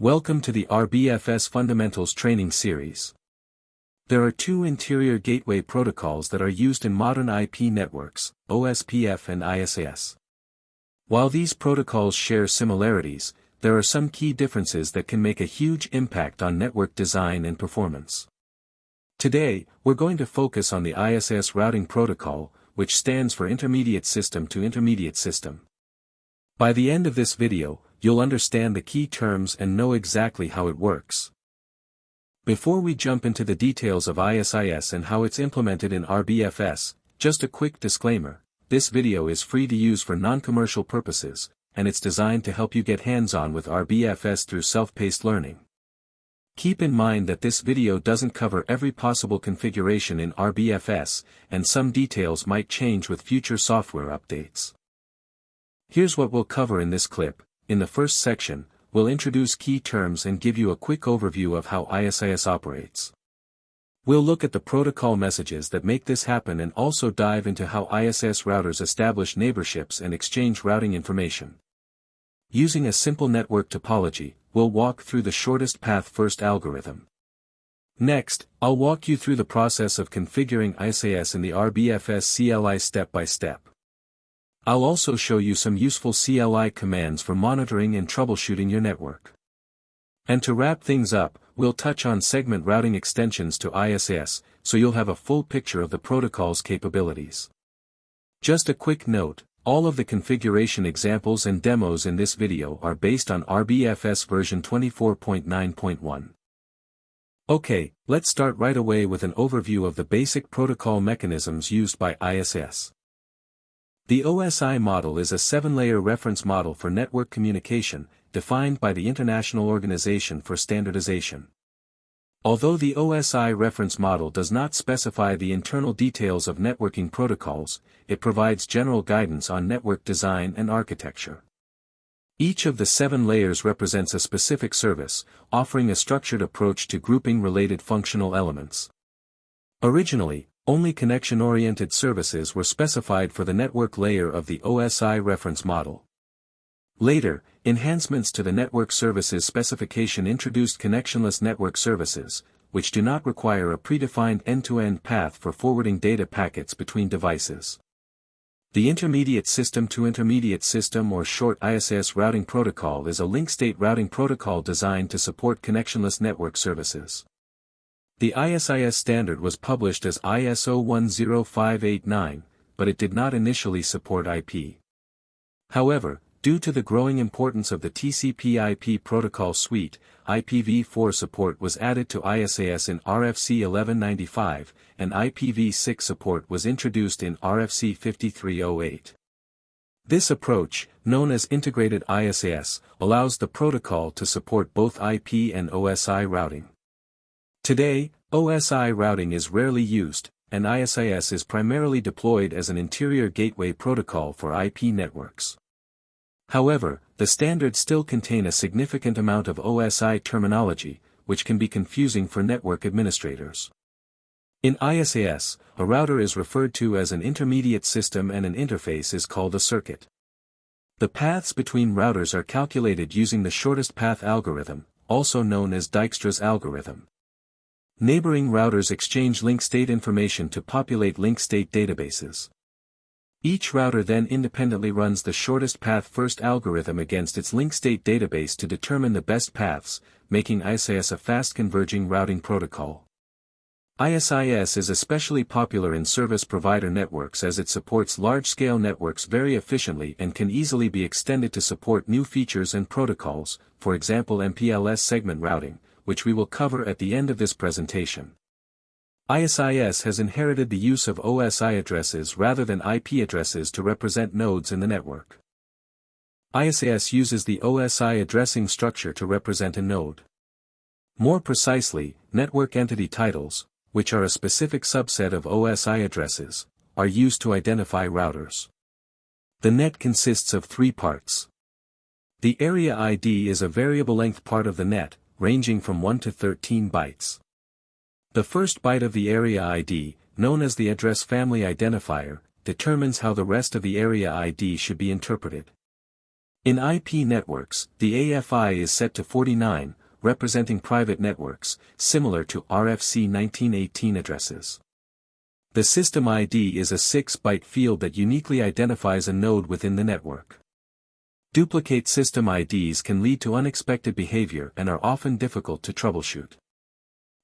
Welcome to the RBFS Fundamentals Training Series. There are two interior gateway protocols that are used in modern IP networks, OSPF and ISAS. While these protocols share similarities, there are some key differences that can make a huge impact on network design and performance. Today, we're going to focus on the ISAS routing protocol, which stands for Intermediate System to Intermediate System. By the end of this video, you'll understand the key terms and know exactly how it works. Before we jump into the details of ISIS and how it's implemented in RBFS, just a quick disclaimer, this video is free to use for non-commercial purposes, and it's designed to help you get hands-on with RBFS through self-paced learning. Keep in mind that this video doesn't cover every possible configuration in RBFS, and some details might change with future software updates. Here's what we'll cover in this clip. In the first section, we'll introduce key terms and give you a quick overview of how ISIS operates. We'll look at the protocol messages that make this happen and also dive into how ISIS routers establish neighborships and exchange routing information. Using a simple network topology, we'll walk through the shortest path first algorithm. Next, I'll walk you through the process of configuring ISIS in the RBFS CLI step by step. I'll also show you some useful CLI commands for monitoring and troubleshooting your network. And to wrap things up, we'll touch on segment routing extensions to ISIS, so you'll have a full picture of the protocol's capabilities. Just a quick note, all of the configuration examples and demos in this video are based on RBFS version 24.9.1. Okay, let's start right away with an overview of the basic protocol mechanisms used by ISIS. The OSI model is a 7-layer reference model for network communication, defined by the International Organization for Standardization. Although the OSI reference model does not specify the internal details of networking protocols, it provides general guidance on network design and architecture. Each of the 7 layers represents a specific service, offering a structured approach to grouping related functional elements. Originally, only connection-oriented services were specified for the network layer of the OSI reference model. Later, enhancements to the network services specification introduced connectionless network services, which do not require a predefined end-to-end path for forwarding data packets between devices. The Intermediate System to Intermediate System or short ISIS routing protocol is a link-state routing protocol designed to support connectionless network services. The ISIS standard was published as ISO 10589, but it did not initially support IP. However, due to the growing importance of the TCP/IP protocol suite, IPv4 support was added to ISIS in RFC 1195, and IPv6 support was introduced in RFC 5308. This approach, known as Integrated ISIS, allows the protocol to support both IP and OSI routing. Today, OSI routing is rarely used, and ISIS is primarily deployed as an interior gateway protocol for IP networks. However, the standards still contain a significant amount of OSI terminology, which can be confusing for network administrators. In ISIS, a router is referred to as an intermediate system and an interface is called a circuit. The paths between routers are calculated using the shortest path algorithm, also known as Dijkstra's algorithm. Neighboring routers exchange link state information to populate link state databases. Each router then independently runs the shortest path first algorithm against its link state database to determine the best paths, making ISIS a fast converging routing protocol. ISIS is especially popular in service provider networks as it supports large-scale networks very efficiently and can easily be extended to support new features and protocols, for example MPLS segment routing, which we will cover at the end of this presentation. ISIS has inherited the use of OSI addresses rather than IP addresses to represent nodes in the network. ISIS uses the OSI addressing structure to represent a node. More precisely, network entity titles, which are a specific subset of OSI addresses, are used to identify routers. The net consists of 3 parts. The area ID is a variable length part of the net, ranging from 1 to 13 bytes. The first byte of the area ID, known as the address family identifier, determines how the rest of the area ID should be interpreted. In IP networks, the AFI is set to 49, representing private networks, similar to RFC 1918 addresses. The system ID is a 6-byte field that uniquely identifies a node within the network. Duplicate system IDs can lead to unexpected behavior and are often difficult to troubleshoot.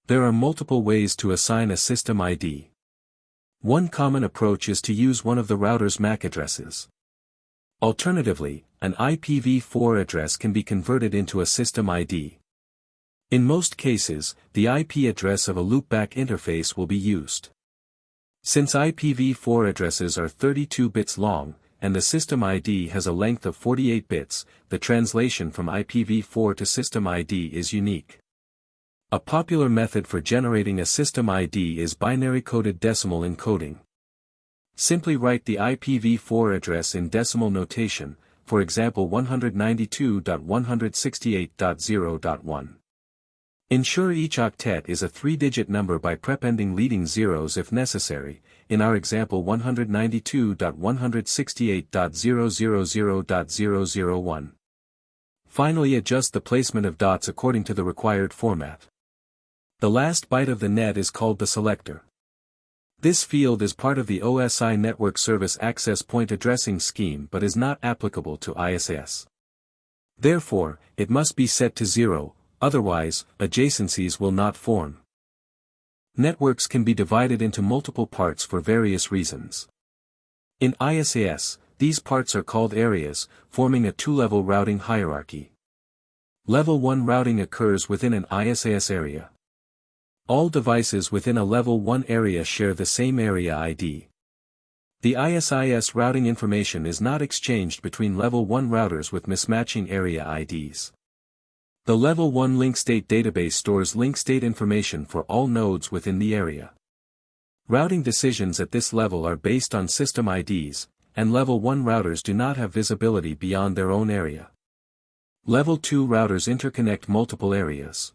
There are multiple ways to assign a system ID. One common approach is to use one of the router's MAC addresses. Alternatively, an IPv4 address can be converted into a system ID. In most cases, the IP address of a loopback interface will be used. Since IPv4 addresses are 32 bits long, and the system ID has a length of 48 bits, the translation from IPv4 to system ID is unique. A popular method for generating a system ID is binary-coded decimal encoding. Simply write the IPv4 address in decimal notation, for example 192.168.0.1. Ensure each octet is a 3-digit number by prepending leading zeros if necessary, in our example 192.168.000.001. Finally, adjust the placement of dots according to the required format. The last byte of the net is called the selector. This field is part of the OSI network service access point addressing scheme but is not applicable to ISAS. Therefore, it must be set to 0, otherwise, adjacencies will not form. Networks can be divided into multiple parts for various reasons. In ISAS, these parts are called areas, forming a two-level routing hierarchy. Level 1 routing occurs within an ISAS area. All devices within a Level 1 area share the same area ID. The ISIS routing information is not exchanged between Level 1 routers with mismatching area IDs. The Level 1 link state database stores link state information for all nodes within the area. Routing decisions at this level are based on system IDs, and Level 1 routers do not have visibility beyond their own area. Level 2 routers interconnect multiple areas.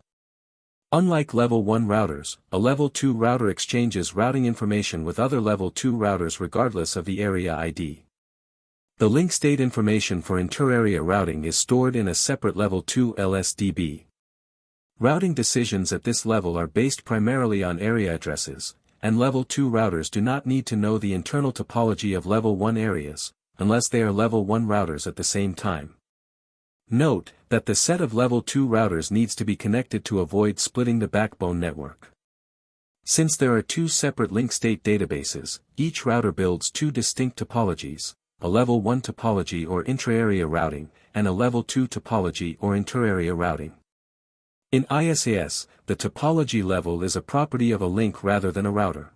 Unlike Level 1 routers, a Level 2 router exchanges routing information with other Level 2 routers regardless of the area ID. The link state information for inter-area routing is stored in a separate Level 2 LSDB. Routing decisions at this level are based primarily on area addresses, and Level 2 routers do not need to know the internal topology of Level 1 areas, unless they are Level 1 routers at the same time. Note that the set of Level 2 routers needs to be connected to avoid splitting the backbone network. Since there are two separate link state databases, each router builds two distinct topologies, a Level 1 topology or intra-area routing, and a Level 2 topology or inter-area routing. In ISAS, the topology level is a property of a link rather than a router.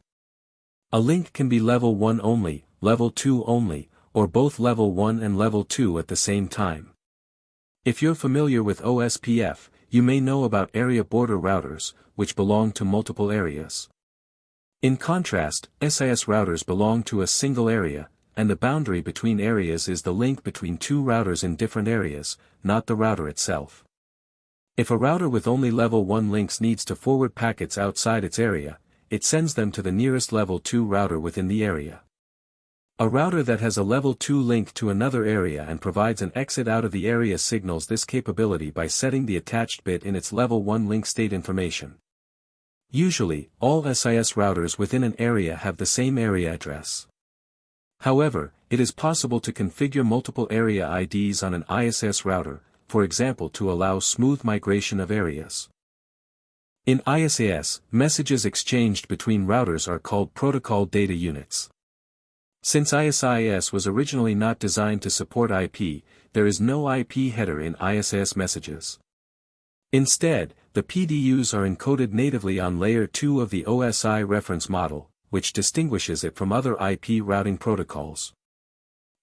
A link can be Level 1 only, Level 2 only, or both Level 1 and Level 2 at the same time. If you're familiar with OSPF, you may know about area border routers, which belong to multiple areas. In contrast, SIS routers belong to a single area, and the boundary between areas is the link between two routers in different areas, not the router itself. If a router with only Level 1 links needs to forward packets outside its area, it sends them to the nearest Level 2 router within the area. A router that has a Level 2 link to another area and provides an exit out of the area signals this capability by setting the attached bit in its Level 1 link state information. Usually, all SIS routers within an area have the same area address. However, it is possible to configure multiple area IDs on an ISS router, for example to allow smooth migration of areas. In ISAS, messages exchanged between routers are called protocol data units. Since ISIS was originally not designed to support IP, there is no IP header in ISAS messages. Instead, the PDUs are encoded natively on Layer 2 of the OSI reference model, which distinguishes it from other IP routing protocols.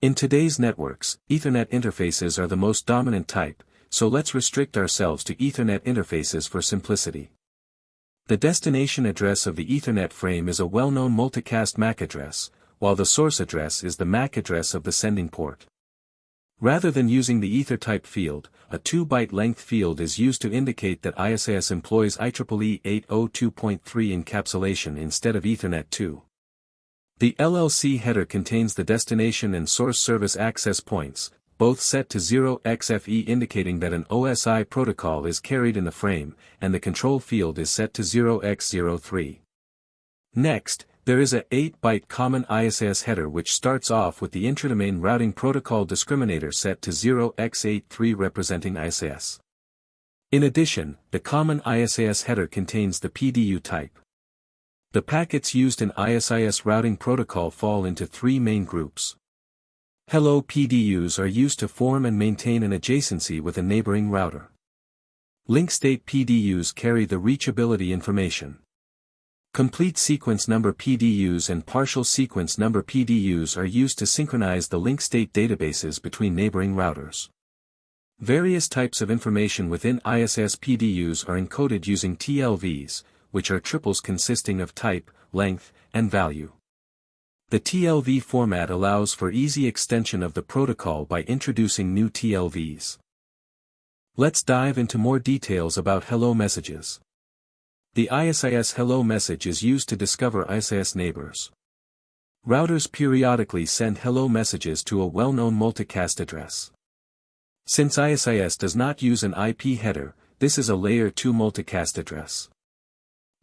In today's networks, Ethernet interfaces are the most dominant type, so let's restrict ourselves to Ethernet interfaces for simplicity. The destination address of the Ethernet frame is a well-known multicast MAC address, while the source address is the MAC address of the sending port. Rather than using the ether-type field, a 2-byte length field is used to indicate that ISAS employs IEEE 802.3 encapsulation instead of Ethernet 2. The LLC header contains the destination and source service access points, both set to 0xFE indicating that an OSI protocol is carried in the frame, and the control field is set to 0x03. Next, there is a 8-byte common ISAS header which starts off with the intradomain routing protocol discriminator set to 0x83 representing ISAS. In addition, the common ISAS header contains the PDU type. The packets used in ISIS routing protocol fall into three main groups. Hello PDUs are used to form and maintain an adjacency with a neighboring router. Link state PDUs carry the reachability information. Complete sequence number PDUs and partial sequence number PDUs are used to synchronize the link state databases between neighboring routers. Various types of information within ISS PDUs are encoded using TLVs, which are triples consisting of type, length, and value. The TLV format allows for easy extension of the protocol by introducing new TLVs. Let's dive into more details about hello messages. The ISIS hello message is used to discover ISIS neighbors. Routers periodically send hello messages to a well-known multicast address. Since ISIS does not use an IP header, this is a layer 2 multicast address.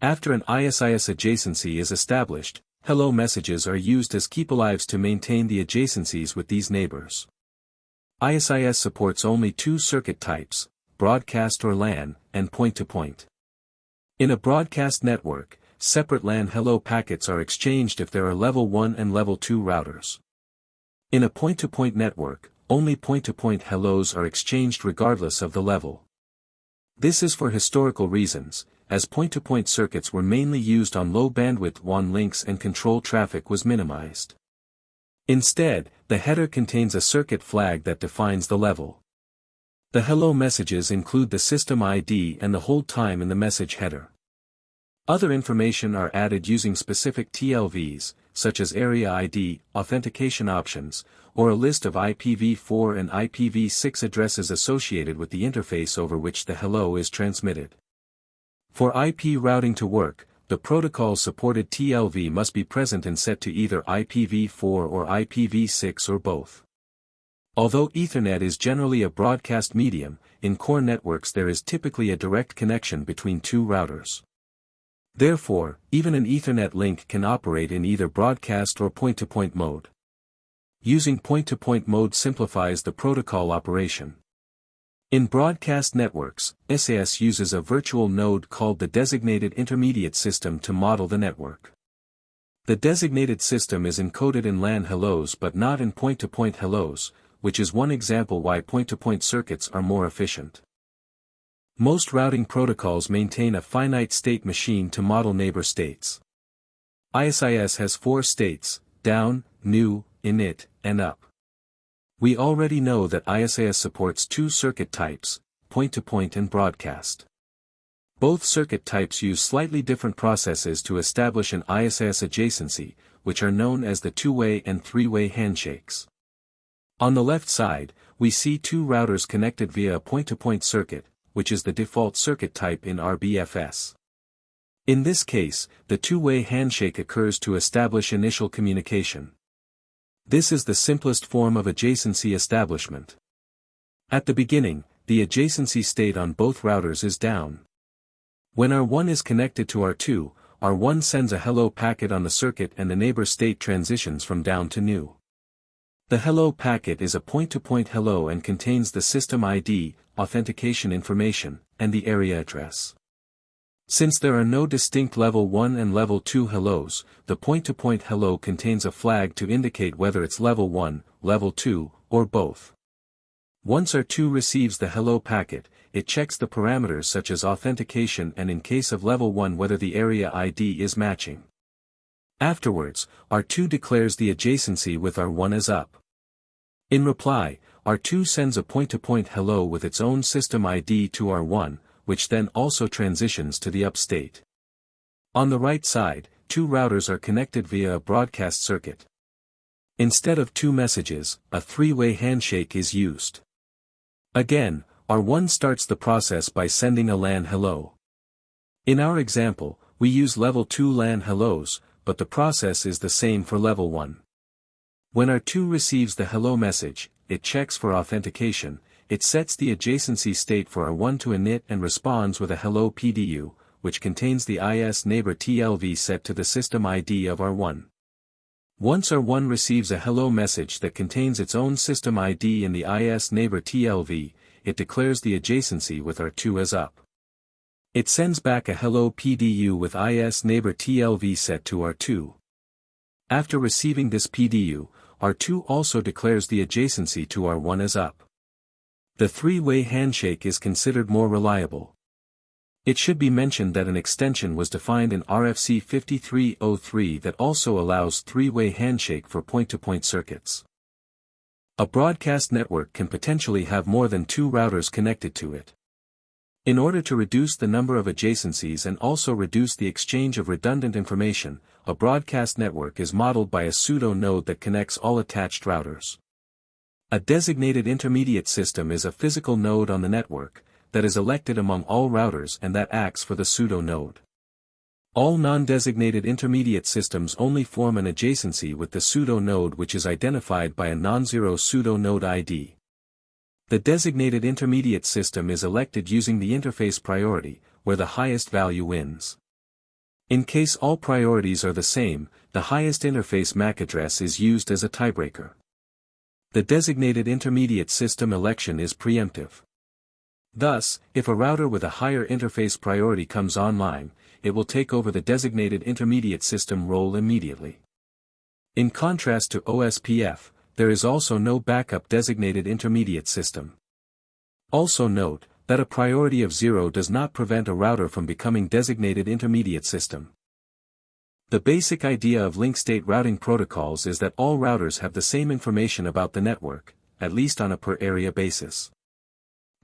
After an ISIS adjacency is established, hello messages are used as keepalives to maintain the adjacencies with these neighbors. ISIS supports only two circuit types, broadcast or LAN, and point-to-point. In a broadcast network, separate LAN hello packets are exchanged if there are level 1 and level 2 routers. In a point-to-point network, only point-to-point hellos are exchanged regardless of the level. This is for historical reasons, as point-to-point circuits were mainly used on low-bandwidth WAN links and control traffic was minimized. Instead, the header contains a circuit flag that defines the level. The hello messages include the system ID and the hold time in the message header. Other information are added using specific TLVs, such as area ID, authentication options, or a list of IPv4 and IPv6 addresses associated with the interface over which the hello is transmitted. For IP routing to work, the protocol's supported TLV must be present and set to either IPv4 or IPv6 or both. Although Ethernet is generally a broadcast medium, in core networks there is typically a direct connection between two routers. Therefore, even an Ethernet link can operate in either broadcast or point-to-point mode. Using point-to-point mode simplifies the protocol operation. In broadcast networks, SAS uses a virtual node called the Designated Intermediate System to model the network. The designated system is encoded in LAN hellos but not in point-to-point hellos, which is one example why point-to-point circuits are more efficient. Most routing protocols maintain a finite state machine to model neighbor states. ISIS has 4 states, down, new, init, and up. We already know that ISIS supports 2 circuit types, point-to-point and broadcast. Both circuit types use slightly different processes to establish an ISIS adjacency, which are known as the two-way and three-way handshakes. On the left side, we see 2 routers connected via a point-to-point circuit, which is the default circuit type in RBFS. In this case, the two-way handshake occurs to establish initial communication. This is the simplest form of adjacency establishment. At the beginning, the adjacency state on both routers is down. When R1 is connected to R2, R1 sends a hello packet on the circuit and the neighbor state transitions from down to new. The hello packet is a point-to-point hello and contains the system ID, authentication information, and the area address. Since there are no distinct level 1 and level 2 hellos, the point-to-point hello contains a flag to indicate whether it's level 1, level 2, or both. Once R2 receives the hello packet, it checks the parameters such as authentication and in case of level 1 whether the area ID is matching. Afterwards, R2 declares the adjacency with R1 as up. In reply, R2 sends a point-to-point hello with its own system ID to R1, which then also transitions to the up state. On the right side, 2 routers are connected via a broadcast circuit. Instead of 2 messages, a 3-way handshake is used. Again, R1 starts the process by sending a LAN hello. In our example, we use level 2 LAN hellos, but the process is the same for level 1. When R2 receives the hello message, it checks for authentication, it sets the adjacency state for R1 to init and responds with a hello PDU, which contains the IS neighbor TLV set to the system ID of R1. Once R1 receives a hello message that contains its own system ID in the IS neighbor TLV, it declares the adjacency with R2 as up. It sends back a hello PDU with IS neighbor TLV set to R2. After receiving this PDU, R2 also declares the adjacency to R1 as up. The three-way handshake is considered more reliable. It should be mentioned that an extension was defined in RFC 5303 that also allows three-way handshake for point-to-point circuits. A broadcast network can potentially have more than two routers connected to it. In order to reduce the number of adjacencies and also reduce the exchange of redundant information, a broadcast network is modeled by a pseudo-node that connects all attached routers. A designated intermediate system is a physical node on the network, that is elected among all routers and that acts for the pseudo-node. All non-designated intermediate systems only form an adjacency with the pseudo-node which is identified by a non-zero pseudo-node ID. The designated intermediate system is elected using the interface priority, where the highest value wins. In case all priorities are the same, the highest interface MAC address is used as a tiebreaker. The designated intermediate system election is preemptive. Thus, if a router with a higher interface priority comes online, it will take over the designated intermediate system role immediately. In contrast to OSPF, there is also no backup designated intermediate system. Also note, that a priority of 0 does not prevent a router from becoming designated intermediate system. The basic idea of link state routing protocols is that all routers have the same information about the network, at least on a per-area basis.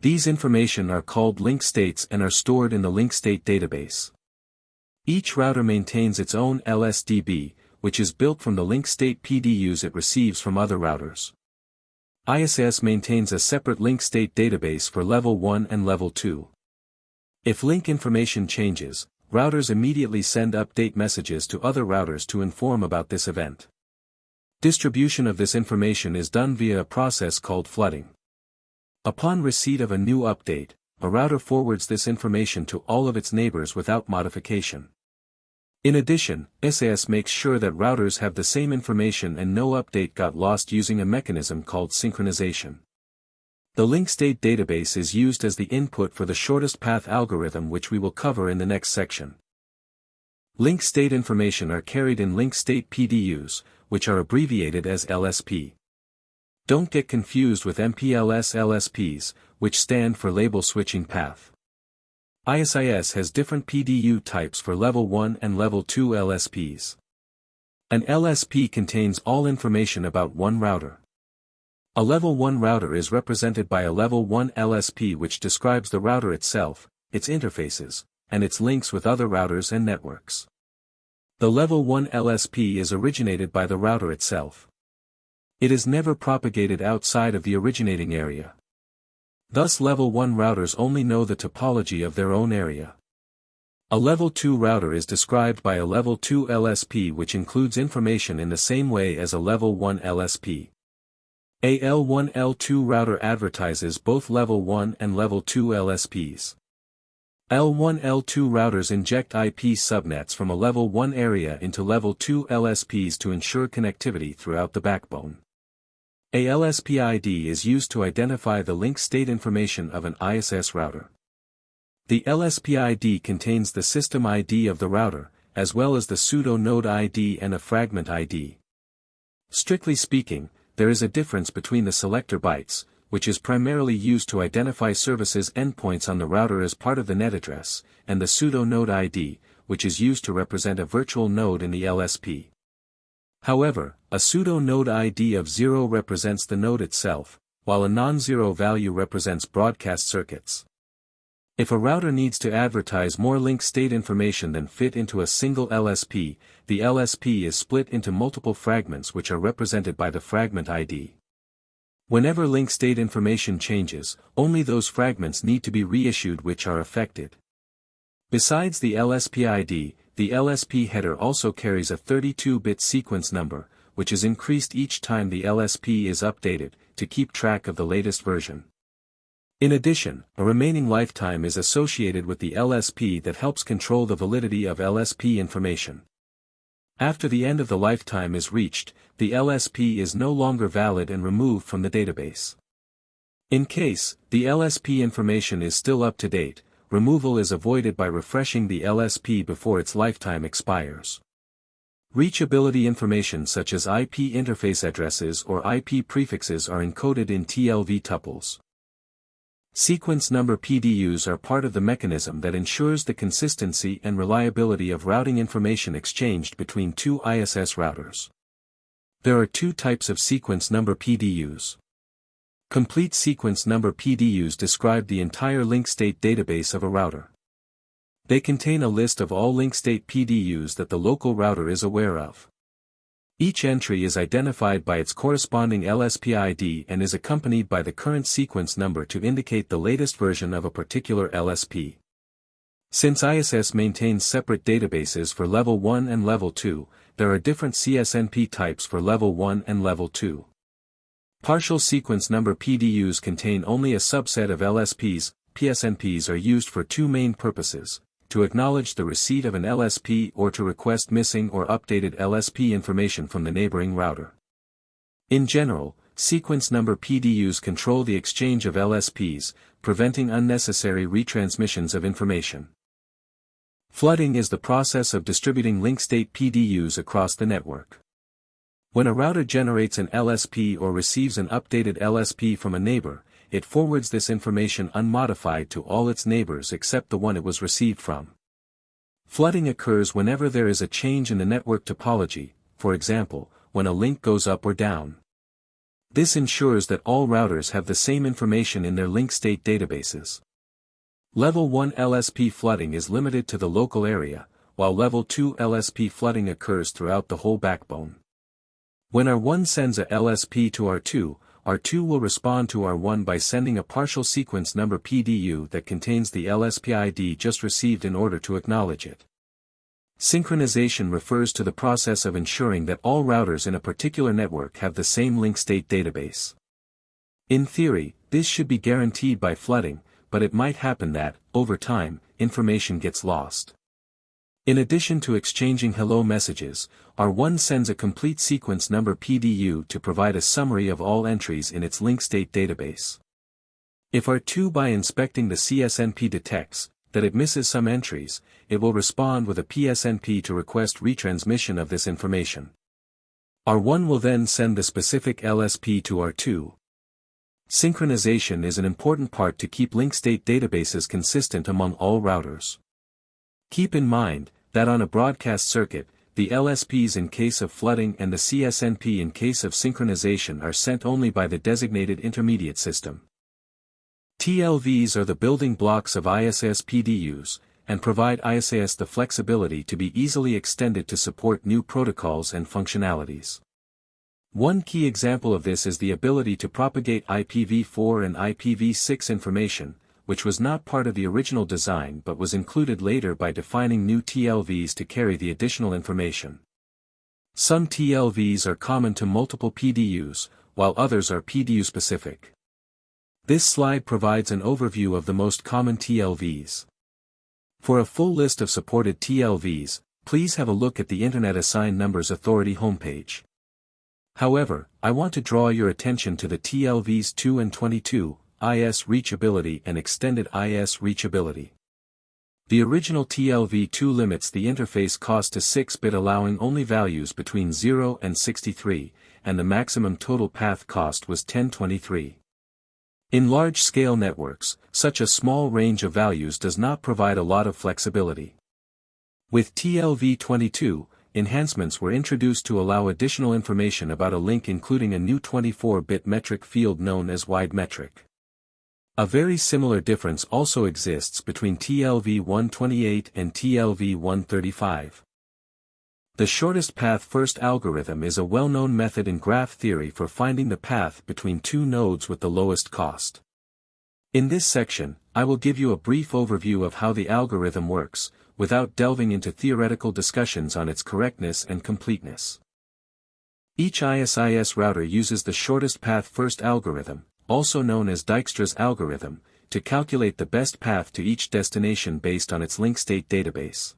These information are called link states and are stored in the link state database. Each router maintains its own LSDB, which is built from the link state PDUs it receives from other routers. ISS maintains a separate link state database for level 1 and level 2. If link information changes, routers immediately send update messages to other routers to inform about this event. Distribution of this information is done via a process called flooding. Upon receipt of a new update, a router forwards this information to all of its neighbors without modification. In addition, SAS makes sure that routers have the same information and no update got lost using a mechanism called synchronization. The link state database is used as the input for the shortest path algorithm which we will cover in the next section. Link state information are carried in link state PDUs, which are abbreviated as LSP. Don't get confused with MPLS LSPs, which stand for label switching path. ISIS has different PDU types for level 1 and level 2 LSPs. An LSP contains all information about one router. A level 1 router is represented by a level 1 LSP which describes the router itself, its interfaces, and its links with other routers and networks. The level 1 LSP is originated by the router itself. It is never propagated outside of the originating area. Thus level 1 routers only know the topology of their own area. A level 2 router is described by a level 2 LSP which includes information in the same way as a level 1 LSP. A L1 L2 router advertises both level 1 and level 2 LSPs. L1 L2 routers inject IP subnets from a level 1 area into level 2 LSPs to ensure connectivity throughout the backbone. A LSP ID is used to identify the link state information of an ISS router. The LSP ID contains the system ID of the router, as well as the pseudo-node ID and a fragment ID. Strictly speaking, there is a difference between the selector bytes, which is primarily used to identify services endpoints on the router as part of the net address, and the pseudo-node ID, which is used to represent a virtual node in the LSP. However, a pseudo-node ID of 0 represents the node itself, while a non-zero value represents broadcast circuits. If a router needs to advertise more link state information than fit into a single LSP, the LSP is split into multiple fragments which are represented by the fragment ID. Whenever link state information changes, only those fragments need to be reissued which are affected. Besides the LSP ID, the LSP header also carries a 32-bit sequence number, which is increased each time the LSP is updated, to keep track of the latest version. In addition, a remaining lifetime is associated with the LSP that helps control the validity of LSP information. After the end of the lifetime is reached, the LSP is no longer valid and removed from the database. In case the LSP information is still up to date, removal is avoided by refreshing the LSP before its lifetime expires. Reachability information such as IP interface addresses or IP prefixes are encoded in TLV tuples. Sequence number PDUs are part of the mechanism that ensures the consistency and reliability of routing information exchanged between two ISS routers. There are two types of sequence number PDUs. Complete sequence number PDUs describe the entire link state database of a router. They contain a list of all link state PDUs that the local router is aware of. Each entry is identified by its corresponding LSP ID and is accompanied by the current sequence number to indicate the latest version of a particular LSP. Since ISS maintains separate databases for Level 1 and Level 2, there are different CSNP types for Level 1 and Level 2. Partial sequence number PDUs contain only a subset of LSPs. PSNPs are used for two main purposes: to acknowledge the receipt of an LSP or to request missing or updated LSP information from the neighboring router. In general, sequence number PDUs control the exchange of LSPs, preventing unnecessary retransmissions of information. Flooding is the process of distributing link state PDUs across the network. When a router generates an LSP or receives an updated LSP from a neighbor, it forwards this information unmodified to all its neighbors except the one it was received from. Flooding occurs whenever there is a change in the network topology, for example, when a link goes up or down. This ensures that all routers have the same information in their link state databases. Level 1 LSP flooding is limited to the local area, while Level 2 LSP flooding occurs throughout the whole backbone. When R1 sends a LSP to R2, R2 will respond to R1 by sending a partial sequence number PDU that contains the LSP ID just received in order to acknowledge it. Synchronization refers to the process of ensuring that all routers in a particular network have the same link state database. In theory, this should be guaranteed by flooding, but it might happen that, over time, information gets lost. In addition to exchanging hello messages, R1 sends a complete sequence number PDU to provide a summary of all entries in its link state database. If R2 by inspecting the CSNP detects that it misses some entries, it will respond with a PSNP to request retransmission of this information. R1 will then send the specific LSP to R2. Synchronization is an important part to keep link state databases consistent among all routers. Keep in mind that on a broadcast circuit, the LSPs in case of flooding and the CSNP in case of synchronization are sent only by the designated intermediate system. TLVs are the building blocks of ISS PDUs, and provide ISS the flexibility to be easily extended to support new protocols and functionalities. One key example of this is the ability to propagate IPv4 and IPv6 information, which was not part of the original design but was included later by defining new TLVs to carry the additional information. Some TLVs are common to multiple PDUs, while others are PDU-specific. This slide provides an overview of the most common TLVs. For a full list of supported TLVs, please have a look at the Internet Assigned Numbers Authority homepage. However, I want to draw your attention to the TLVs 2 and 22, IS reachability and extended IS reachability. The original TLV2 limits the interface cost to 6-bit, allowing only values between 0 and 63, and the maximum total path cost was 1023. In large-scale networks, such a small range of values does not provide a lot of flexibility. With TLV22, enhancements were introduced to allow additional information about a link, including a new 24-bit metric field known as wide metric. A very similar difference also exists between TLV128 and TLV135. The shortest path first algorithm is a well-known method in graph theory for finding the path between two nodes with the lowest cost. In this section, I will give you a brief overview of how the algorithm works, without delving into theoretical discussions on its correctness and completeness. Each ISIS router uses the shortest path first algorithm, also known as Dijkstra's algorithm, to calculate the best path to each destination based on its link state database.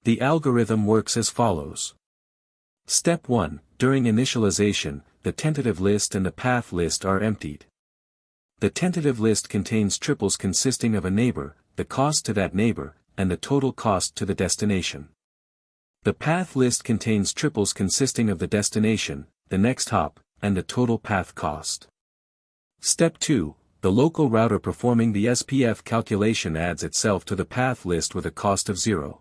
The algorithm works as follows. Step 1. During initialization, the tentative list and the path list are emptied. The tentative list contains triples consisting of a neighbor, the cost to that neighbor, and the total cost to the destination. The path list contains triples consisting of the destination, the next hop, and the total path cost. Step 2. The local router performing the SPF calculation adds itself to the path list with a cost of 0.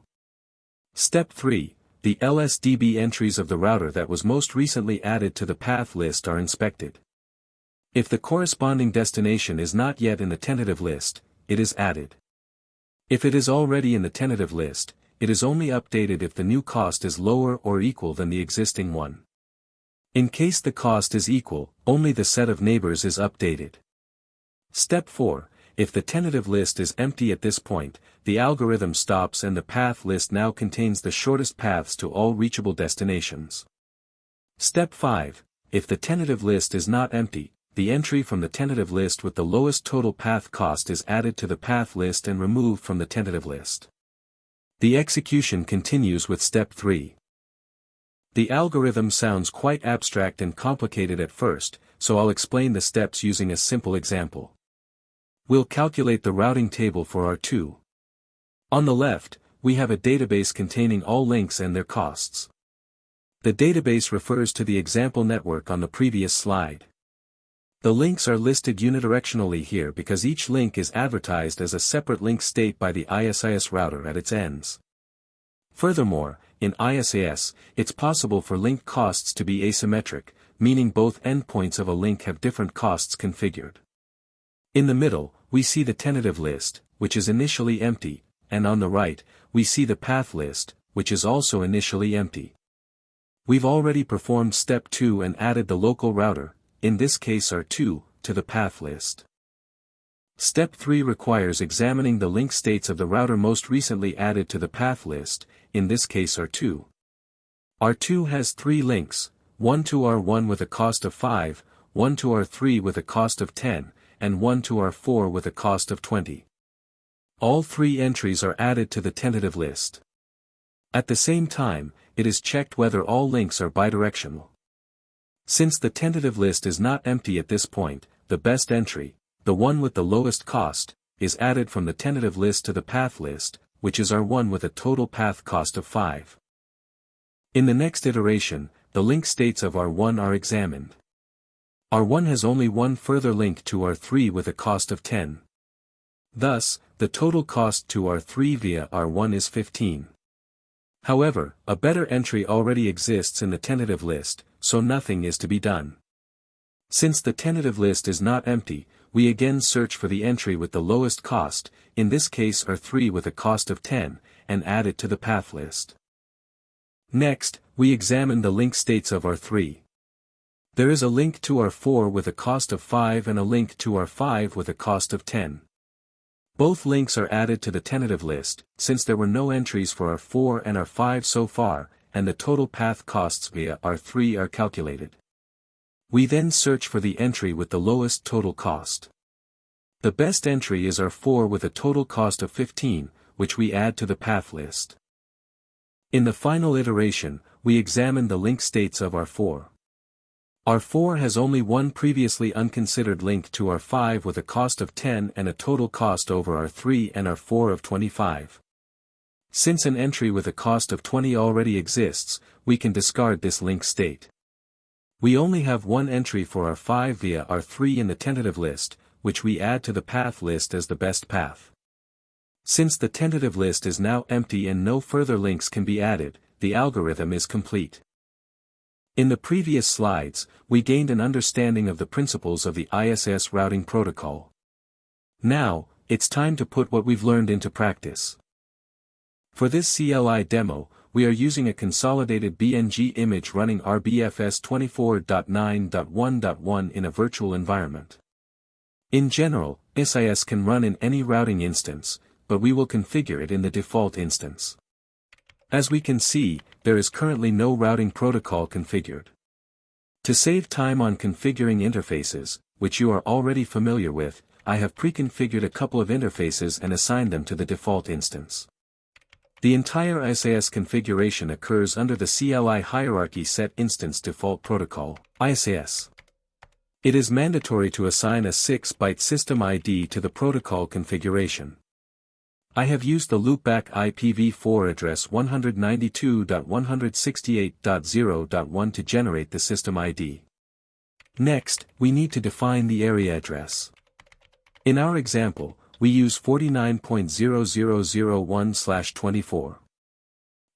Step 3. The LSDB entries of the router that was most recently added to the path list are inspected. If the corresponding destination is not yet in the tentative list, it is added. If it is already in the tentative list, it is only updated if the new cost is lower or equal than the existing one. In case the cost is equal, only the set of neighbors is updated. Step 4. If the tentative list is empty at this point, the algorithm stops and the path list now contains the shortest paths to all reachable destinations. Step 5. If the tentative list is not empty, the entry from the tentative list with the lowest total path cost is added to the path list and removed from the tentative list. The execution continues with step 3. The algorithm sounds quite abstract and complicated at first, so I'll explain the steps using a simple example. We'll calculate the routing table for R2. On the left, we have a database containing all links and their costs. The database refers to the example network on the previous slide. The links are listed unidirectionally here because each link is advertised as a separate link state by the ISIS router at its ends. Furthermore, in ISIS, it's possible for link costs to be asymmetric, meaning both endpoints of a link have different costs configured. In the middle, we see the tentative list, which is initially empty, and on the right, we see the path list, which is also initially empty. We've already performed step 2 and added the local router, in this case R2, to the path list. Step 3 requires examining the link states of the router most recently added to the path list, in this case R2. R2 has 3 links, one to R1 with a cost of 5, one to R3 with a cost of 10, and one to R4 with a cost of 20. All 3 entries are added to the tentative list. At the same time, it is checked whether all links are bidirectional. Since the tentative list is not empty at this point, the best entry, the one with the lowest cost, is added from the tentative list to the path list, which is R1 with a total path cost of 5. In the next iteration, the link states of R1 are examined. R1 has only one further link to R3 with a cost of 10. Thus, the total cost to R3 via R1 is 15. However, a better entry already exists in the tentative list, so nothing is to be done. Since the tentative list is not empty, we again search for the entry with the lowest cost, in this case R3 with a cost of 10, and add it to the path list. Next, we examine the link states of R3. There is a link to R4 with a cost of 5 and a link to R5 with a cost of 10. Both links are added to the tentative list, since there were no entries for R4 and R5 so far, and the total path costs via R3 are calculated. We then search for the entry with the lowest total cost. The best entry is R4 with a total cost of 15, which we add to the path list. In the final iteration, we examine the link states of R4. R4 has only one previously unconsidered link to R5 with a cost of 10 and a total cost over R3 and R4 of 25. Since an entry with a cost of 20 already exists, we can discard this link state. We only have one entry for R5 via R3 in the tentative list, which we add to the path list as the best path. Since the tentative list is now empty and no further links can be added, the algorithm is complete. In the previous slides, we gained an understanding of the principles of the ISS routing protocol. Now, it's time to put what we've learned into practice. For this CLI demo, we are using a consolidated BNG image running RBFS 24.9.1.1 in a virtual environment. In general, SIS can run in any routing instance, but we will configure it in the default instance. As we can see, there is currently no routing protocol configured. To save time on configuring interfaces, which you are already familiar with, I have pre-configured a couple of interfaces and assigned them to the default instance. The entire ISAS configuration occurs under the CLI hierarchy set instance default protocol, ISAS. It is mandatory to assign a 6-byte system ID to the protocol configuration. I have used the loopback IPv4 address 192.168.0.1 to generate the system ID. Next, we need to define the area address. In our example, we use 49.0001/24.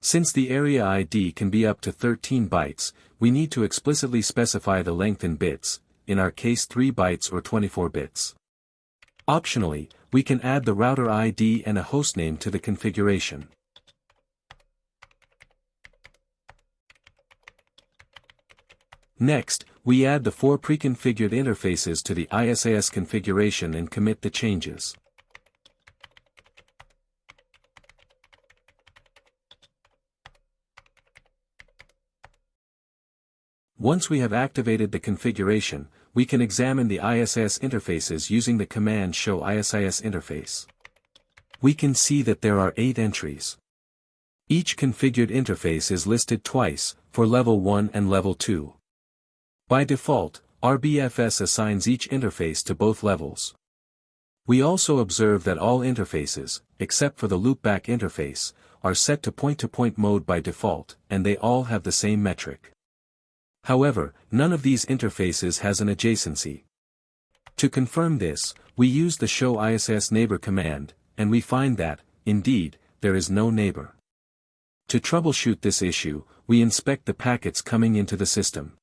Since the area ID can be up to 13 bytes, we need to explicitly specify the length in bits, in our case 3 bytes or 24 bits. Optionally, we can add the router ID and a hostname to the configuration. Next, we add the 4 pre-configured interfaces to the ISAS configuration and commit the changes. Once we have activated the configuration, we can examine the ISAS interfaces using the command show ISAS interface. We can see that there are 8 entries. Each configured interface is listed twice, for level 1 and level 2. By default, RBFS assigns each interface to both levels. We also observe that all interfaces, except for the loopback interface, are set to point-to-point mode by default, and they all have the same metric. However, none of these interfaces has an adjacency. To confirm this, we use the show ISAS neighbor command, and we find that, indeed, there is no neighbor. To troubleshoot this issue, we inspect the packets coming into the system.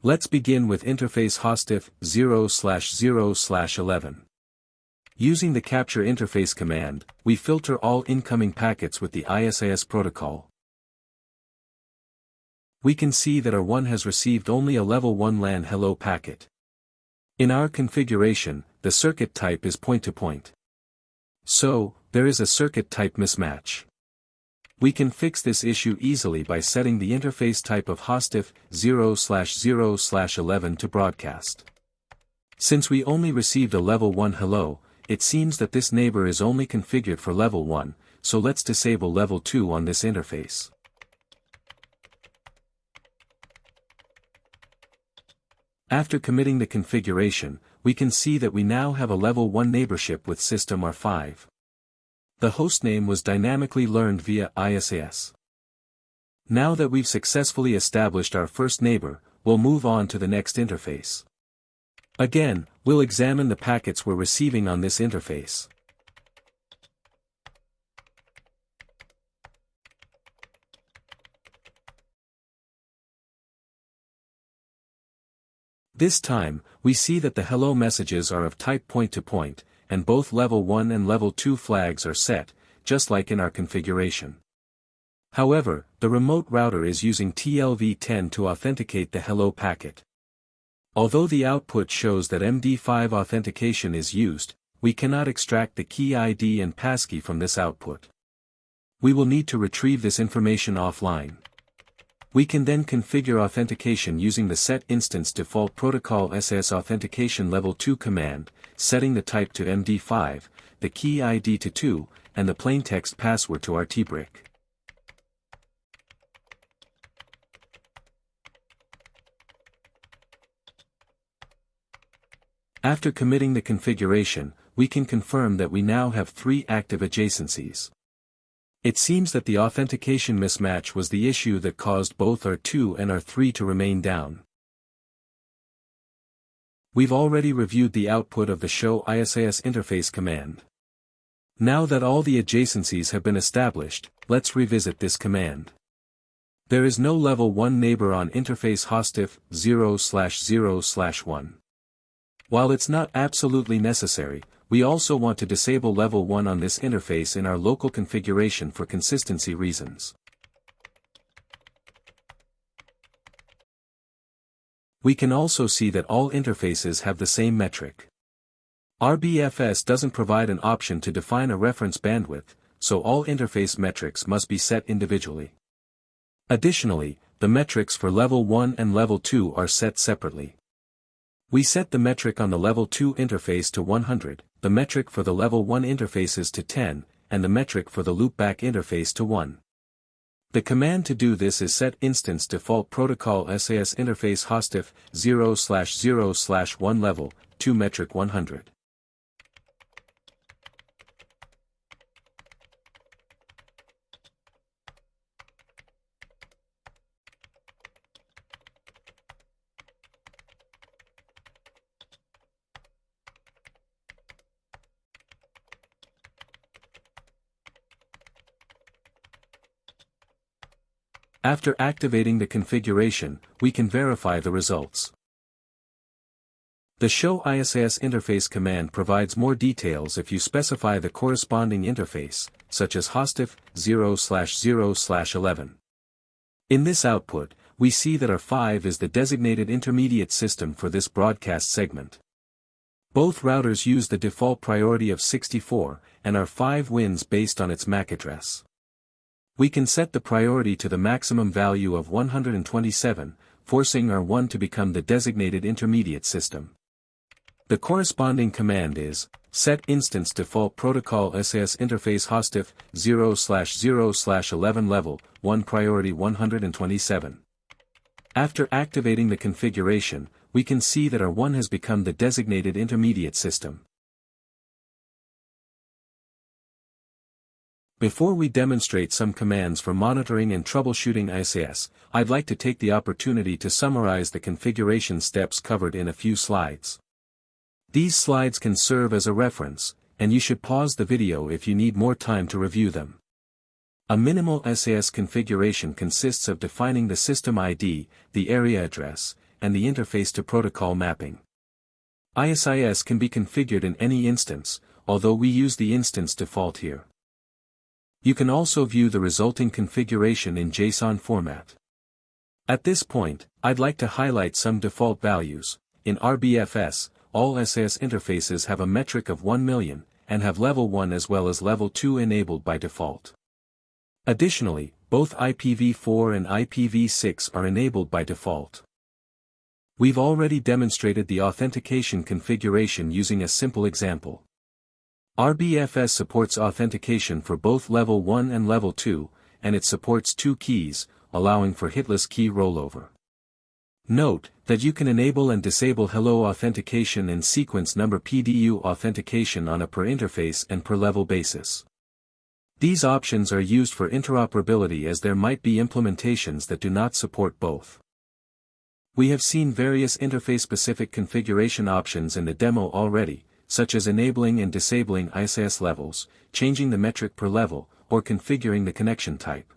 Let's begin with interface hostif 0/0/11. Using the capture interface command, we filter all incoming packets with the ISAS protocol. We can see that R1 has received only a level 1 LAN hello packet. In our configuration, the circuit type is point-to-point. So, there is a circuit type mismatch. We can fix this issue easily by setting the interface type of hostif 0/0/11 to broadcast. Since we only received a level 1 hello, it seems that this neighbor is only configured for level 1, so let's disable level 2 on this interface. After committing the configuration, we can see that we now have a level 1 neighborship with system R5. The hostname was dynamically learned via ISAS. Now that we've successfully established our first neighbor, we'll move on to the next interface. Again, we'll examine the packets we're receiving on this interface. This time, we see that the hello messages are of type point-to-point, and both level 1 and level 2 flags are set, just like in our configuration. However, the remote router is using TLV10 to authenticate the hello packet. Although the output shows that MD5 authentication is used, we cannot extract the key ID and passkey from this output. We will need to retrieve this information offline. We can then configure authentication using the set instance default protocol SS authentication level 2 command, setting the type to MD5, the key ID to 2, and the plaintext password to Rtbrick. After committing the configuration, we can confirm that we now have 3 active adjacencies. It seems that the authentication mismatch was the issue that caused both R2 and R3 to remain down. We've already reviewed the output of the show ISAS interface command. Now that all the adjacencies have been established, let's revisit this command. There is no level 1 neighbor on interface hostif 0/0/1. While it's not absolutely necessary, we also want to disable level 1 on this interface in our local configuration for consistency reasons. We can also see that all interfaces have the same metric. RBFS doesn't provide an option to define a reference bandwidth, so all interface metrics must be set individually. Additionally, the metrics for level 1 and level 2 are set separately. We set the metric on the level 2 interface to 100, the metric for the level 1 interfaces to 10, and the metric for the loopback interface to 1. The command to do this is set instance default protocol SAS interface hostif 0/0/1 level 2 metric 100. After activating the configuration, we can verify the results. The Show ISAS interface command provides more details if you specify the corresponding interface, such as hostif 0/0/11. In this output, we see that R5 is the designated intermediate system for this broadcast segment. Both routers use the default priority of 64, and R5 wins based on its MAC address. We can set the priority to the maximum value of 127, forcing R1 to become the designated intermediate system. The corresponding command is, set instance default protocol SAS interface hostif 0/0/11 level 1 priority 127. After activating the configuration, we can see that R1 has become the designated intermediate system. Before we demonstrate some commands for monitoring and troubleshooting ISAS, I'd like to take the opportunity to summarize the configuration steps covered in a few slides. These slides can serve as a reference, and you should pause the video if you need more time to review them. A minimal SAS configuration consists of defining the system ID, the area address, and the interface to protocol mapping. ISIS can be configured in any instance, although we use the instance default here. You can also view the resulting configuration in JSON format. At this point, I'd like to highlight some default values. In RBFS, all SAS interfaces have a metric of 1 million, and have level 1 as well as level 2 enabled by default. Additionally, both IPv4 and IPv6 are enabled by default. We've already demonstrated the authentication configuration using a simple example. RBFS supports authentication for both level 1 and level 2, and it supports 2 keys, allowing for hitless key rollover. Note that you can enable and disable hello authentication and sequence number PDU authentication on a per interface and per level basis. These options are used for interoperability as there might be implementations that do not support both. We have seen various interface-specific configuration options in the demo already, such as enabling and disabling ISAS levels, changing the metric per level, or configuring the connection type.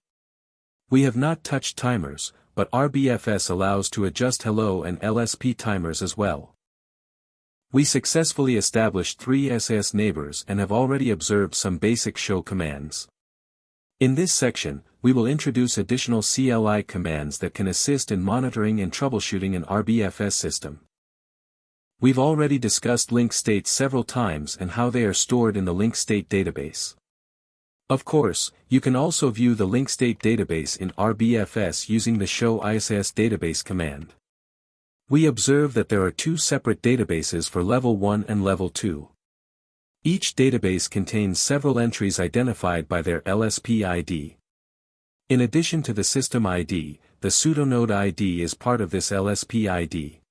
We have not touched timers, but RBFS allows to adjust hello and LSP timers as well. We successfully established 3 SAS neighbors and have already observed some basic show commands. In this section, we will introduce additional CLI commands that can assist in monitoring and troubleshooting an RBFS system. We've already discussed link states several times and how they are stored in the link state database. Of course, you can also view the link state database in RBFS using the show ISAS database command. We observe that there are 2 separate databases for level 1 and level 2. Each database contains several entries identified by their LSP ID. In addition to the system ID, the pseudonode ID is part of this LSP ID.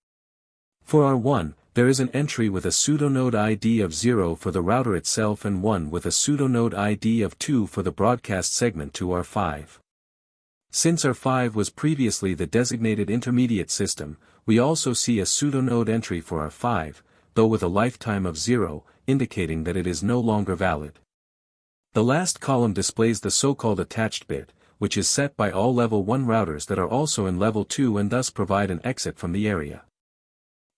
For R1, there is an entry with a pseudonode ID of 0 for the router itself and 1 with a pseudonode ID of 2 for the broadcast segment to R5. Since R5 was previously the designated intermediate system, we also see a pseudonode entry for R5, though with a lifetime of 0, indicating that it is no longer valid. The last column displays the so-called attached bit, which is set by all level 1 routers that are also in level 2 and thus provide an exit from the area.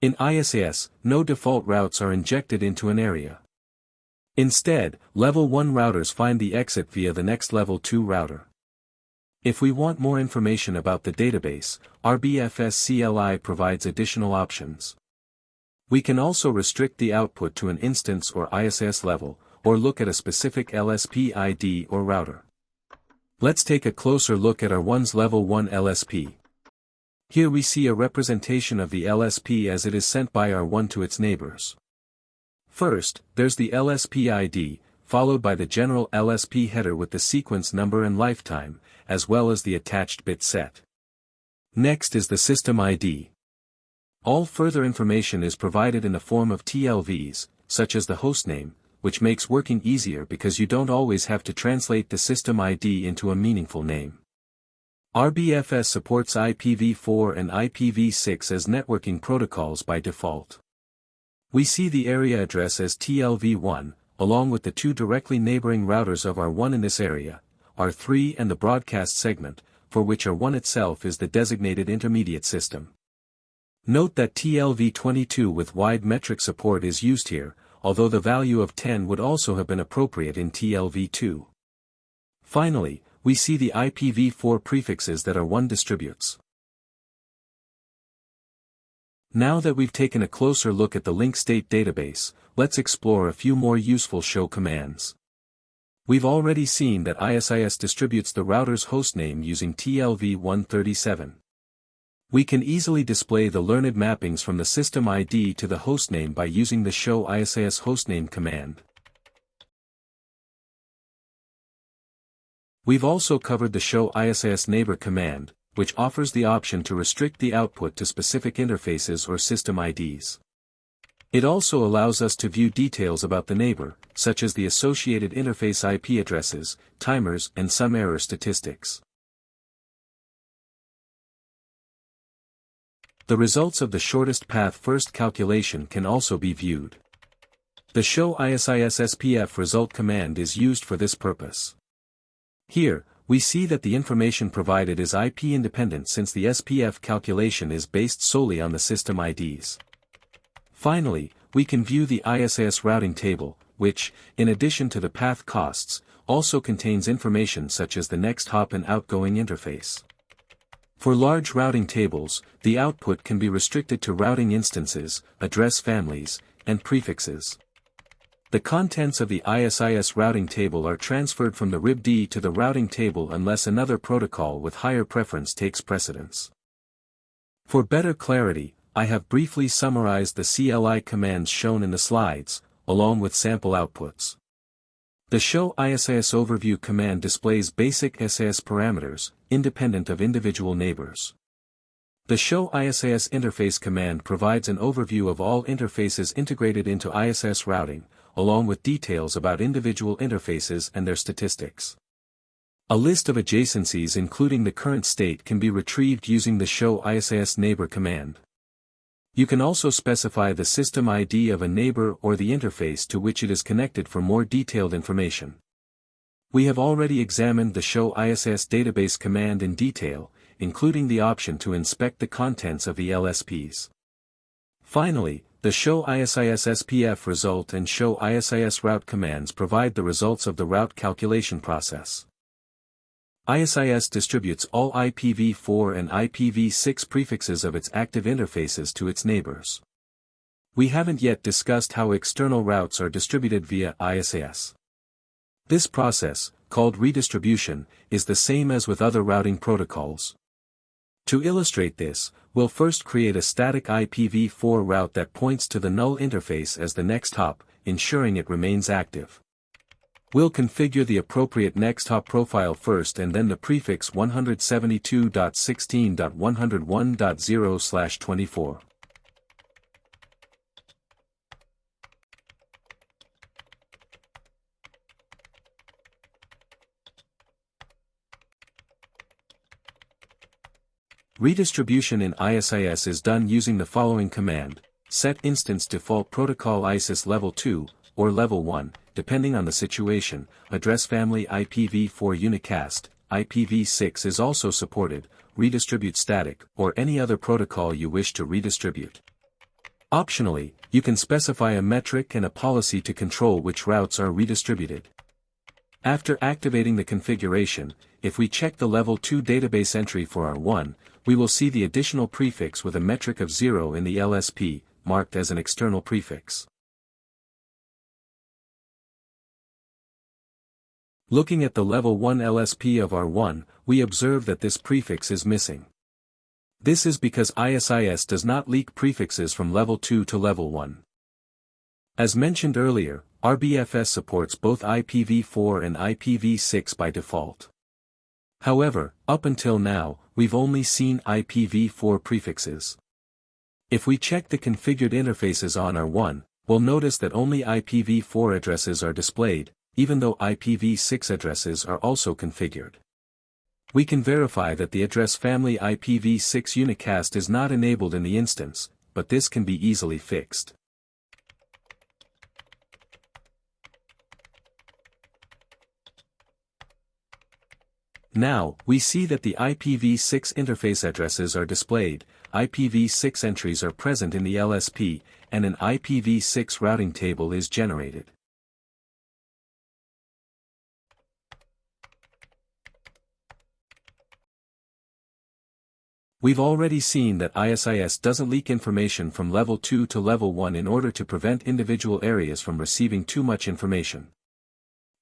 In ISAS, no default routes are injected into an area. Instead, level 1 routers find the exit via the next level 2 router. If we want more information about the database, RBFS CLI provides additional options. We can also restrict the output to an instance or ISAS level, or look at a specific LSP ID or router. Let's take a closer look at R1's level 1 LSP. Here we see a representation of the LSP as it is sent by R1 to its neighbors. First, there's the LSP ID, followed by the general LSP header with the sequence number and lifetime, as well as the attached bit set. Next is the system ID. All further information is provided in the form of TLVs, such as the hostname, which makes working easier because you don't always have to translate the system ID into a meaningful name. RBFS supports IPv4 and IPv6 as networking protocols by default. We see the area address as TLV1, along with the two directly neighboring routers of R1 in this area, R3 and the broadcast segment, for which R1 itself is the designated intermediate system. Note that TLV22 with wide metric support is used here, although the value of 10 would also have been appropriate in TLV2. Finally, we see the IPv4 prefixes that R1 distributes. Now that we've taken a closer look at the link state database, let's explore a few more useful show commands. We've already seen that ISIS distributes the router's hostname using TLV137. We can easily display the learned mappings from the system ID to the hostname by using the show ISIS hostname command. We've also covered the show ISIS neighbor command, which offers the option to restrict the output to specific interfaces or system IDs. It also allows us to view details about the neighbor, such as the associated interface IP addresses, timers, and some error statistics. The results of the shortest path first calculation can also be viewed. The show ISIS SPF result command is used for this purpose. Here, we see that the information provided is IP independent since the SPF calculation is based solely on the system IDs. Finally, we can view the ISIS routing table, which, in addition to the path costs, also contains information such as the next hop and outgoing interface. For large routing tables, the output can be restricted to routing instances, address families, and prefixes. The contents of the ISIS routing table are transferred from the RIBD to the routing table unless another protocol with higher preference takes precedence. For better clarity, I have briefly summarized the CLI commands shown in the slides, along with sample outputs. The show ISIS overview command displays basic SIS parameters, independent of individual neighbors. The show ISIS interface command provides an overview of all interfaces integrated into ISIS routing, along with details about individual interfaces and their statistics. A list of adjacencies including the current state can be retrieved using the show ISIS neighbor command. You can also specify the system ID of a neighbor or the interface to which it is connected for more detailed information. We have already examined the show ISIS database command in detail, including the option to inspect the contents of the LSPs. Finally, the show ISIS SPF result and show ISIS route commands provide the results of the route calculation process. ISIS distributes all IPv4 and IPv6 prefixes of its active interfaces to its neighbors. We haven't yet discussed how external routes are distributed via ISIS. This process, called redistribution, is the same as with other routing protocols. To illustrate this, we'll first create a static IPv4 route that points to the null interface as the next hop, ensuring it remains active. We'll configure the appropriate next hop profile first and then the prefix 172.16.101.0/24. Redistribution in ISIS is done using the following command: set instance default protocol ISIS level 2, or level 1, depending on the situation, address family IPv4 unicast, IPv6 is also supported, redistribute static, or any other protocol you wish to redistribute. Optionally, you can specify a metric and a policy to control which routes are redistributed. After activating the configuration, if we check the level 2 database entry for R1, we will see the additional prefix with a metric of 0 in the LSP, marked as an external prefix. Looking at the level 1 LSP of R1, we observe that this prefix is missing. This is because ISIS does not leak prefixes from level 2 to level 1. As mentioned earlier, RBFS supports both IPv4 and IPv6 by default. However, up until now, we've only seen IPv4 prefixes. If we check the configured interfaces on R1, we'll notice that only IPv4 addresses are displayed, even though IPv6 addresses are also configured. We can verify that the address family IPv6 unicast is not enabled in the instance, but this can be easily fixed. Now, we see that the IPv6 interface addresses are displayed, IPv6 entries are present in the LSP, and an IPv6 routing table is generated. We've already seen that ISIS doesn't leak information from level 2 to level 1 in order to prevent individual areas from receiving too much information.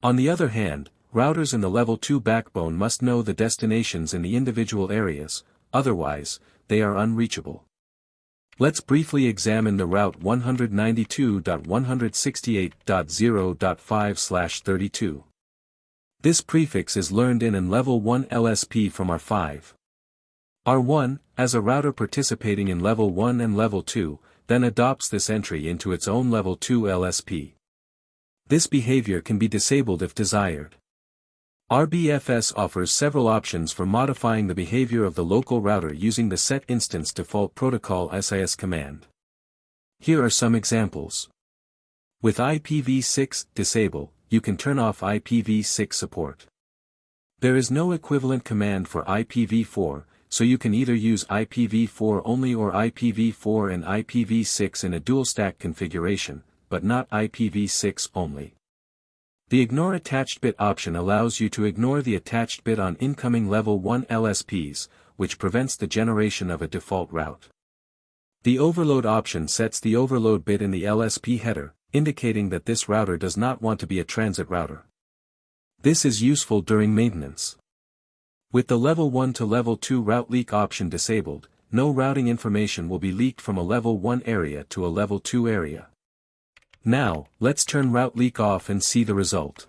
On the other hand, routers in the level 2 backbone must know the destinations in the individual areas, otherwise, they are unreachable. Let's briefly examine the route 192.168.0.5/32. This prefix is learned in level 1 LSP from R5. R1, as a router participating in level 1 and level 2, then adopts this entry into its own level 2 LSP. This behavior can be disabled if desired. RBFS offers several options for modifying the behavior of the local router using the set instance default protocol SIS command. Here are some examples. With IPv6 disable, you can turn off IPv6 support. There is no equivalent command for IPv4, so you can either use IPv4 only or IPv4 and IPv6 in a dual stack configuration, but not IPv6 only. The Ignore Attached Bit option allows you to ignore the attached bit on incoming level 1 LSPs, which prevents the generation of a default route. The Overload option sets the overload bit in the LSP header, indicating that this router does not want to be a transit router. This is useful during maintenance. With the level 1 to level 2 route leak option disabled, no routing information will be leaked from a level 1 area to a level 2 area. Now, let's turn route leak off and see the result.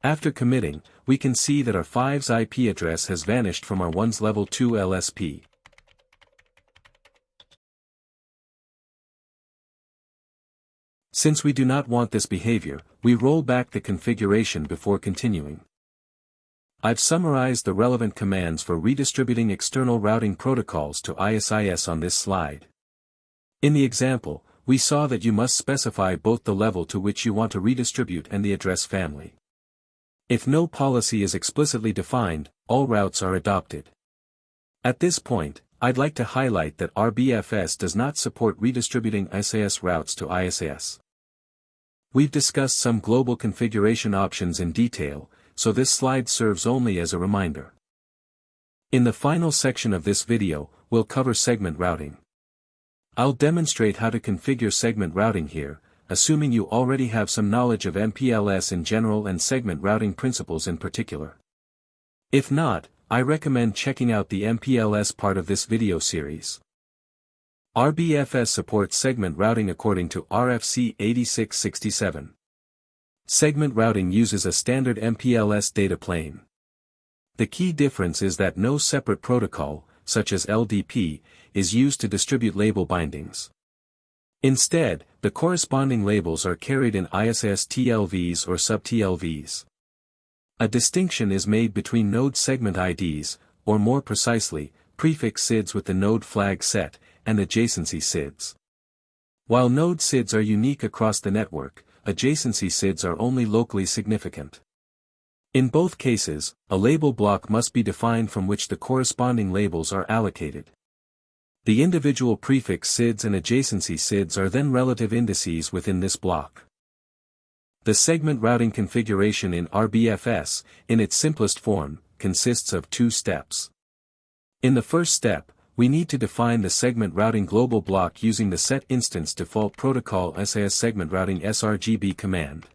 After committing, we can see that R5's IP address has vanished from R1's level 2 LSP. Since we do not want this behavior, we roll back the configuration before continuing. I've summarized the relevant commands for redistributing external routing protocols to ISIS on this slide. In the example, we saw that you must specify both the level to which you want to redistribute and the address family. If no policy is explicitly defined, all routes are adopted. At this point, I'd like to highlight that RBFS does not support redistributing ISIS routes to ISIS. We've discussed some global configuration options in detail, so this slide serves only as a reminder. In the final section of this video, we'll cover segment routing. I'll demonstrate how to configure segment routing here, assuming you already have some knowledge of MPLS in general and segment routing principles in particular. If not, I recommend checking out the MPLS part of this video series. RBFS supports segment routing according to RFC 8667. Segment routing uses a standard MPLS data plane. The key difference is that no separate protocol, such as LDP, is used to distribute label bindings. Instead, the corresponding labels are carried in ISIS TLVs or sub-TLVs. A distinction is made between node segment IDs, or more precisely, prefix SIDs with the node flag set, and adjacency SIDs. While node SIDs are unique across the network, adjacency SIDs are only locally significant. In both cases, a label block must be defined from which the corresponding labels are allocated. The individual prefix SIDs and adjacency SIDs are then relative indices within this block. The segment routing configuration in RBFS, in its simplest form, consists of two steps. In the first step, we need to define the segment routing global block using the set instance default protocol SIS segment routing sRGB command.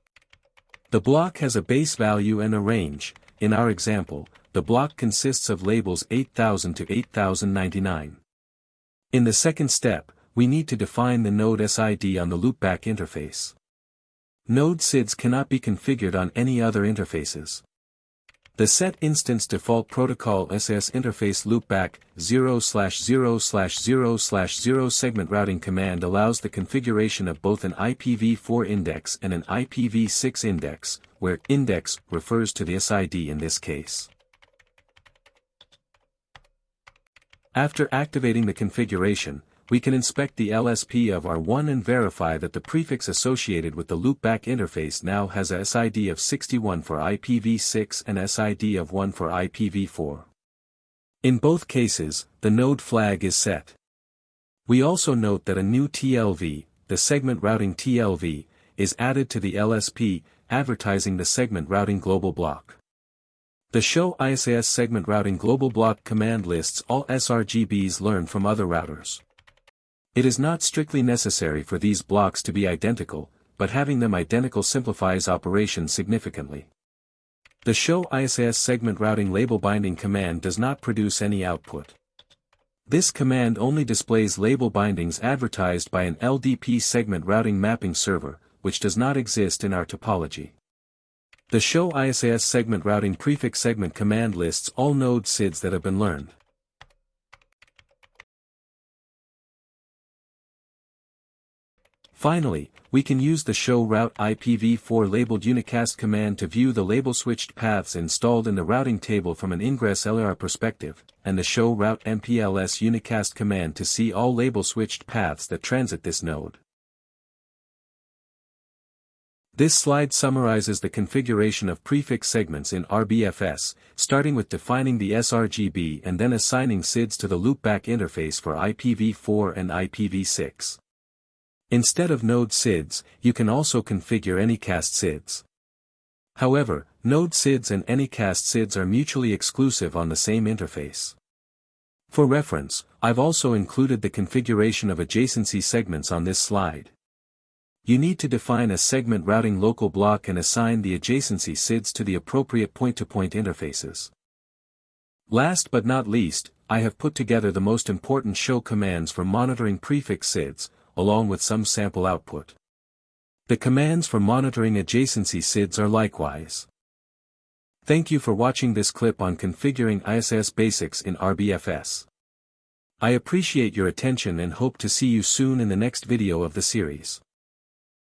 The block has a base value and a range. In our example, the the block consists of labels 8000 to 8099. In the second step, we need to define the node SID on the loopback interface. Node SIDs cannot be configured on any other interfaces. The set instance default protocol SAS interface loopback 0/0/0/0 segment routing command allows the configuration of both an IPv4 index and an IPv6 index, where index refers to the SID in this case. After activating the configuration, we can inspect the LSP of R1 and verify that the prefix associated with the loopback interface now has a SID of 61 for IPv6 and SID of 1 for IPv4. In both cases, the node flag is set. We also note that a new TLV, the segment routing TLV, is added to the LSP, advertising the segment routing global block. The show ISAS segment routing global block command lists all sRGBs learned from other routers. It is not strictly necessary for these blocks to be identical, but having them identical simplifies operations significantly. The show ISAS segment routing label binding command does not produce any output. This command only displays label bindings advertised by an LDP segment routing mapping server, which does not exist in our topology. The show ISAS segment routing prefix segment command lists all node SIDs that have been learned. Finally, we can use the show route IPv4 labeled unicast command to view the label switched paths installed in the routing table from an ingress LR perspective, and the show route MPLS unicast command to see all label switched paths that transit this node. This slide summarizes the configuration of prefix segments in RBFS, starting with defining the sRGB and then assigning SIDs to the loopback interface for IPv4 and IPv6. Instead of node SIDs, you can also configure Anycast SIDs. However, node SIDs and Anycast SIDs are mutually exclusive on the same interface. For reference, I've also included the configuration of adjacency segments on this slide. You need to define a segment routing local block and assign the adjacency SIDs to the appropriate point-to-point interfaces. Last but not least, I have put together the most important show commands for monitoring prefix SIDs, along with some sample output. The commands for monitoring adjacency SIDs are likewise. Thank you for watching this clip on configuring ISAS basics in RBFS. I appreciate your attention and hope to see you soon in the next video of the series.